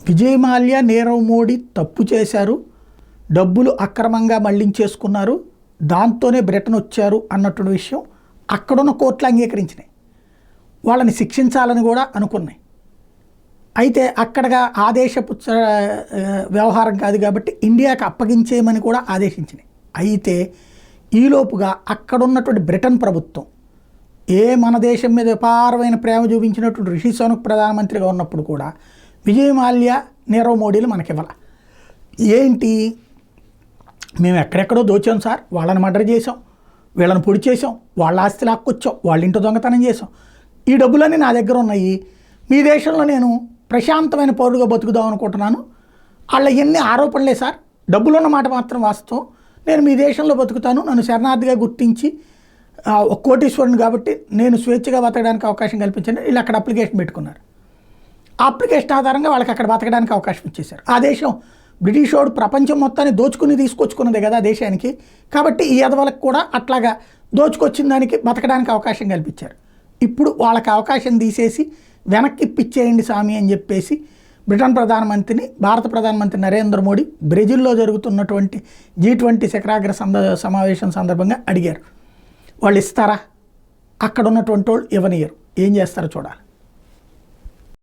విజయ్ మాల్యా, నీరవ్ మోడీ తప్పు చేశారు, డబ్బులు అక్రమంగా మళ్లించేసుకున్నారు, దాంతోనే బ్రిటన్ వచ్చారు అన్నటువంటి విషయం అక్కడున్న కోర్టులు అంగీకరించినాయి. వాళ్ళని శిక్షించాలని కూడా అనుకున్నాయి. అయితే అక్కడగా ఆదేశపు వ్యవహారం కాదు కాబట్టి ఇండియాకి అప్పగించేయమని కూడా ఆదేశించినాయి. అయితే ఈలోపుగా అక్కడున్నటువంటి బ్రిటన్ ప్రభుత్వం మన దేశం మీద విపారమైన ప్రేమ చూపించినటువంటి రిషి సునక్ ప్రధానమంత్రిగా ఉన్నప్పుడు కూడా విజయ్ మాల్యా, నీరవ్ మోడీలు మనకివ్వాల. ఏంటి, మేము ఎక్కడెక్కడో దోచాం సార్, వాళ్ళని మర్డర్ చేసాం, వీళ్ళని పొడి చేసాం, వాళ్ళ ఆస్తి లాక్కొచ్చాం, వాళ్ళ ఇంటి దొంగతనం చేసాం, ఈ డబ్బులన్నీ నా దగ్గర ఉన్నాయి, మీ దేశంలో నేను ప్రశాంతమైన పౌరుడుగా బతుకుదాం అనుకుంటున్నాను, వాళ్ళ ఎన్ని ఆరోపణలే సార్, డబ్బులున్న మాట మాత్రం వాస్తవం, నేను మీ దేశంలో బతుకుతాను, నన్ను శరణార్థిగా గుర్తించి ఒక కోటీశ్వరుని కాబట్టి నేను స్వేచ్ఛగా బతకడానికి అవకాశం కల్పించండి. వీళ్ళు అక్కడ అప్లికేషన్ పెట్టుకున్నారు. ఆ అప్లికేషన్ ఆధారంగా వాళ్ళకి అక్కడ బతకడానికి అవకాశం ఇచ్చేశారు. ఆ దేశం బ్రిటిష్ వాడు ప్రపంచం మొత్తాన్ని దోచుకుని తీసుకొచ్చుకున్నదే కదా దేశానికి, కాబట్టి ఈ ఎదవలకు కూడా అట్లాగా దోచుకొచ్చిన దానికి బతకడానికి అవకాశం కల్పించారు. ఇప్పుడు వాళ్ళకి అవకాశం తీసేసి వెనక్కి ఇప్పించేయండి స్వామి అని చెప్పేసి బ్రిటన్ ప్రధానమంత్రిని భారత ప్రధానమంత్రి నరేంద్ర మోడీ బ్రెజిల్లో జరుగుతున్నటువంటి G20 శిఖరాగ్ర సమావేశం సందర్భంగా అడిగారు. వాళ్ళు ఇస్తారా? అక్కడ ఉన్నటువంటి వాళ్ళు ఇవ్వనియరు. ఏం చేస్తారో చూడాలి.